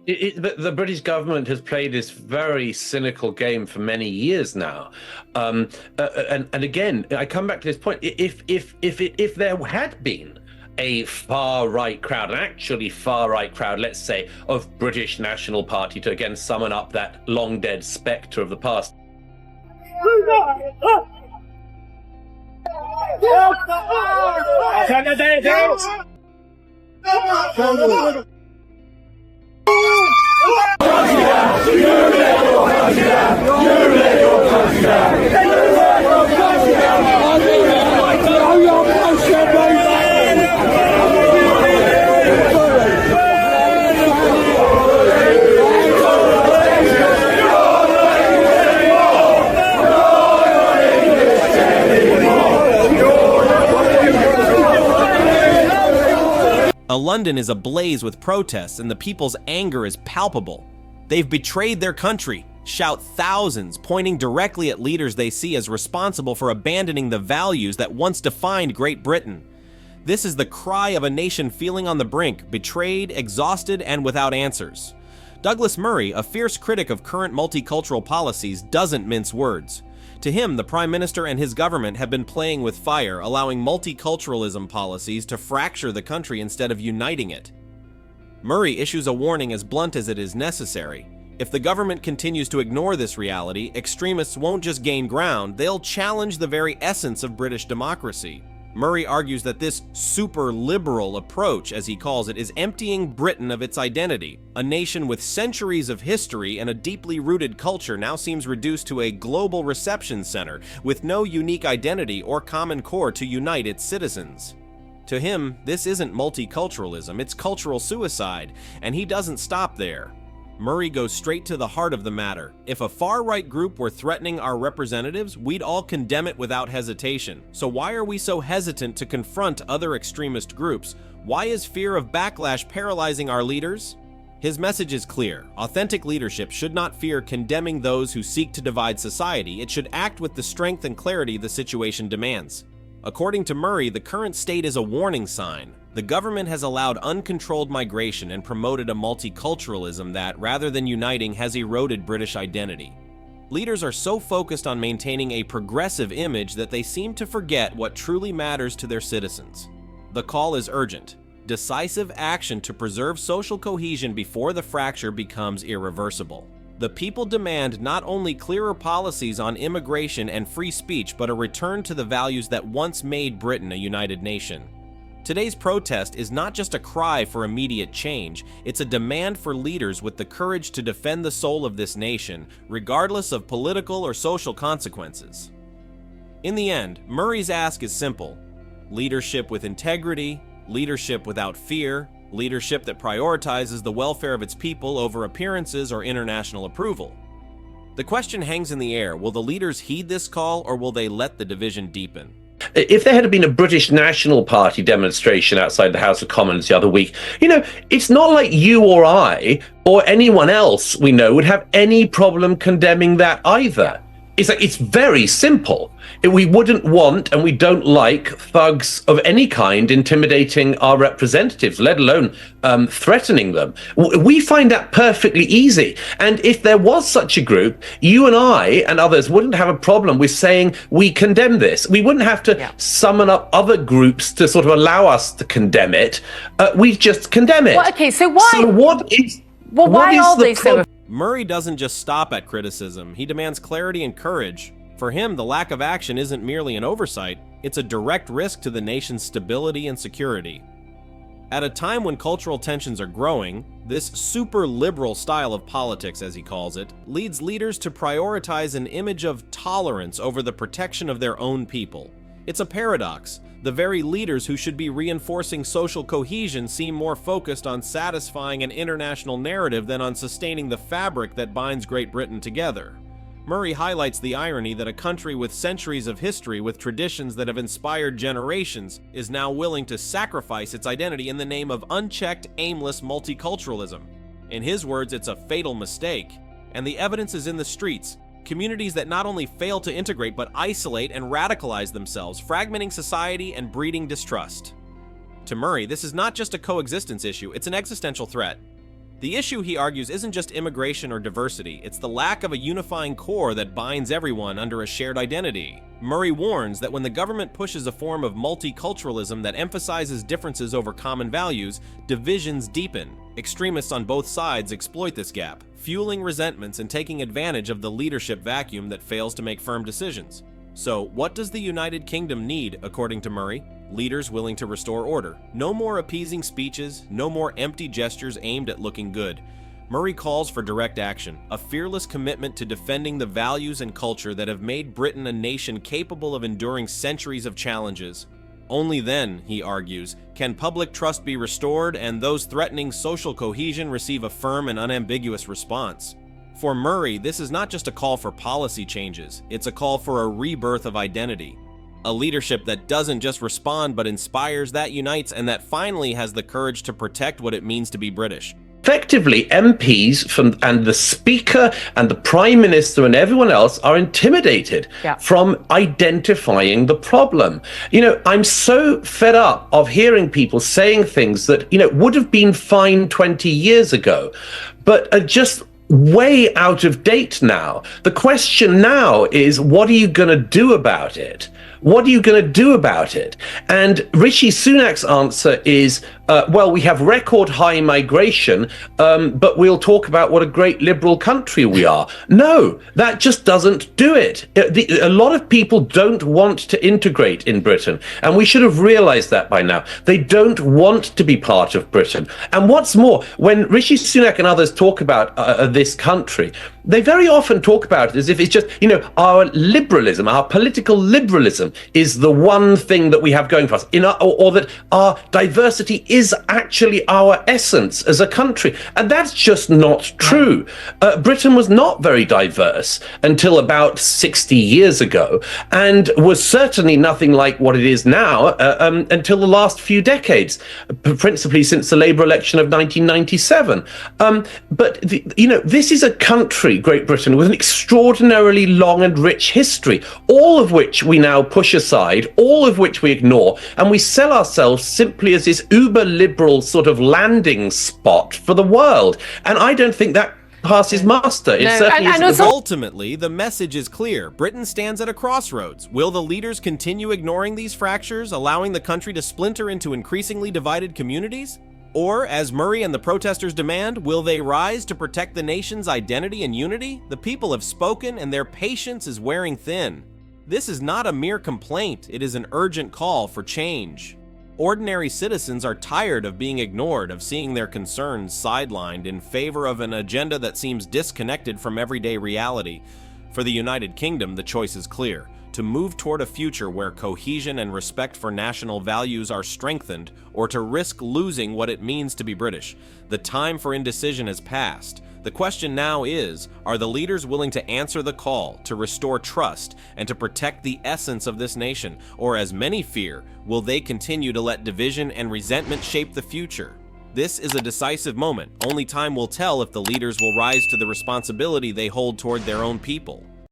The British government has played this very cynical game for many years now, and again, I come back to this point. If there had been a far right crowd, an actually far right crowd, let's say, of British National Party, to again summon up that long dead spectre of the past. London is ablaze with protests, and the people's anger is palpable. They've betrayed their country, shout thousands, pointing directly at leaders they see as responsible for abandoning the values that once defined Great Britain. This is the cry of a nation feeling on the brink, betrayed, exhausted, and without answers. Douglas Murray, a fierce critic of current multicultural policies, doesn't mince words. To him, the Prime Minister and his government have been playing with fire, allowing multiculturalism policies to fracture the country instead of uniting it. Murray issues a warning as blunt as it is necessary. If the government continues to ignore this reality, extremists won't just gain ground, they'll challenge the very essence of British democracy. Murray argues that this super-liberal approach, as he calls it, is emptying Britain of its identity. A nation with centuries of history and a deeply rooted culture now seems reduced to a global reception center with no unique identity or common core to unite its citizens. To him, this isn't multiculturalism, it's cultural suicide, and he doesn't stop there. Murray goes straight to the heart of the matter. If a far-right group were threatening our representatives, we'd all condemn it without hesitation. So why are we so hesitant to confront other extremist groups? Why is fear of backlash paralyzing our leaders? His message is clear. Authentic leadership should not fear condemning those who seek to divide society. It should act with the strength and clarity the situation demands. According to Murray, the current state is a warning sign. The government has allowed uncontrolled migration and promoted a multiculturalism that, rather than uniting, has eroded British identity. Leaders are so focused on maintaining a progressive image that they seem to forget what truly matters to their citizens. The call is urgent. Decisive action to preserve social cohesion before the fracture becomes irreversible. The people demand not only clearer policies on immigration and free speech, but a return to the values that once made Britain a united nation. Today's protest is not just a cry for immediate change, it's a demand for leaders with the courage to defend the soul of this nation, regardless of political or social consequences. In the end, Murray's ask is simple: leadership with integrity, leadership without fear, leadership that prioritizes the welfare of its people over appearances or international approval. The question hangs in the air: will the leaders heed this call, or will they let the division deepen? If there had been a British National Party demonstration outside the House of Commons the other week, it's not like you or I or anyone else we know would have any problem condemning that either. It's very simple. We wouldn't want and we don't like thugs of any kind intimidating our representatives, let alone threatening them. We find that perfectly easy. And if there was such a group, you and I and others wouldn't have a problem with saying we condemn this. We wouldn't have to summon up other groups to sort of allow us to condemn it. We just condemn it. Well, okay, so why? So what is? Well, what why is all the these? Murray doesn't just stop at criticism, he demands clarity and courage. For him, the lack of action isn't merely an oversight, it's a direct risk to the nation's stability and security. At a time when cultural tensions are growing, this super-liberal style of politics, as he calls it, leads leaders to prioritize an image of tolerance over the protection of their own people. It's a paradox. The very leaders who should be reinforcing social cohesion seem more focused on satisfying an international narrative than on sustaining the fabric that binds Great Britain together. Murray highlights the irony that a country with centuries of history, with traditions that have inspired generations, is now willing to sacrifice its identity in the name of unchecked, aimless multiculturalism. In his words, it's a fatal mistake. And the evidence is in the streets. Communities that not only fail to integrate but isolate and radicalize themselves, fragmenting society and breeding distrust. To Murray, this is not just a coexistence issue, it's an existential threat. The issue, he argues, isn't just immigration or diversity, it's the lack of a unifying core that binds everyone under a shared identity. Murray warns that when the government pushes a form of multiculturalism that emphasizes differences over common values, divisions deepen. Extremists on both sides exploit this gap, fueling resentments and taking advantage of the leadership vacuum that fails to make firm decisions. So, what does the United Kingdom need, according to Murray? Leaders willing to restore order. No more appeasing speeches, no more empty gestures aimed at looking good. Murray calls for direct action, a fearless commitment to defending the values and culture that have made Britain a nation capable of enduring centuries of challenges. Only then, he argues, can public trust be restored and those threatening social cohesion receive a firm and unambiguous response. For Murray, this is not just a call for policy changes, it's a call for a rebirth of identity. A leadership that doesn't just respond but inspires, that unites, and that finally has the courage to protect what it means to be British. Effectively, MPs and the Speaker and the Prime Minister and everyone else are intimidated from identifying the problem. I'm so fed up of hearing people saying things that, would have been fine 20 years ago, but are just way out of date now. The question now is, what are you going to do about it? What are you going to do about it? And Rishi Sunak's answer is, well, we have record high migration, but we'll talk about what a great liberal country we are. No, that just doesn't do it. A lot of people don't want to integrate in Britain, and we should have realized that by now. They don't want to be part of Britain. And what's more, when Rishi Sunak and others talk about this country, they very often talk about it as if it's just, our liberalism, our political liberalism is the one thing that we have going for us, or that our diversity is actually our essence as a country. And that's just not true. Britain was not very diverse until about 60 years ago, and was certainly nothing like what it is now until the last few decades, principally since the Labour election of 1997. But this is a country, Great Britain, with an extraordinarily long and rich history, all of which we now push aside, all of which we ignore, and we sell ourselves simply as this uber-liberal sort of landing spot for the world. And I don't think that passes muster. It certainly isn't. Ultimately, the message is clear. Britain stands at a crossroads. Will the leaders continue ignoring these fractures, allowing the country to splinter into increasingly divided communities? Or, as Murray and the protesters demand, will they rise to protect the nation's identity and unity? The people have spoken, and their patience is wearing thin. This is not a mere complaint, it is an urgent call for change. Ordinary citizens are tired of being ignored, of seeing their concerns sidelined in favor of an agenda that seems disconnected from everyday reality. For the United Kingdom, the choice is clear: to move toward a future where cohesion and respect for national values are strengthened, or to risk losing what it means to be British. The time for indecision has passed. The question now is, are the leaders willing to answer the call, to restore trust, and to protect the essence of this nation? Or, as many fear, will they continue to let division and resentment shape the future? This is a decisive moment. Only time will tell if the leaders will rise to the responsibility they hold toward their own people.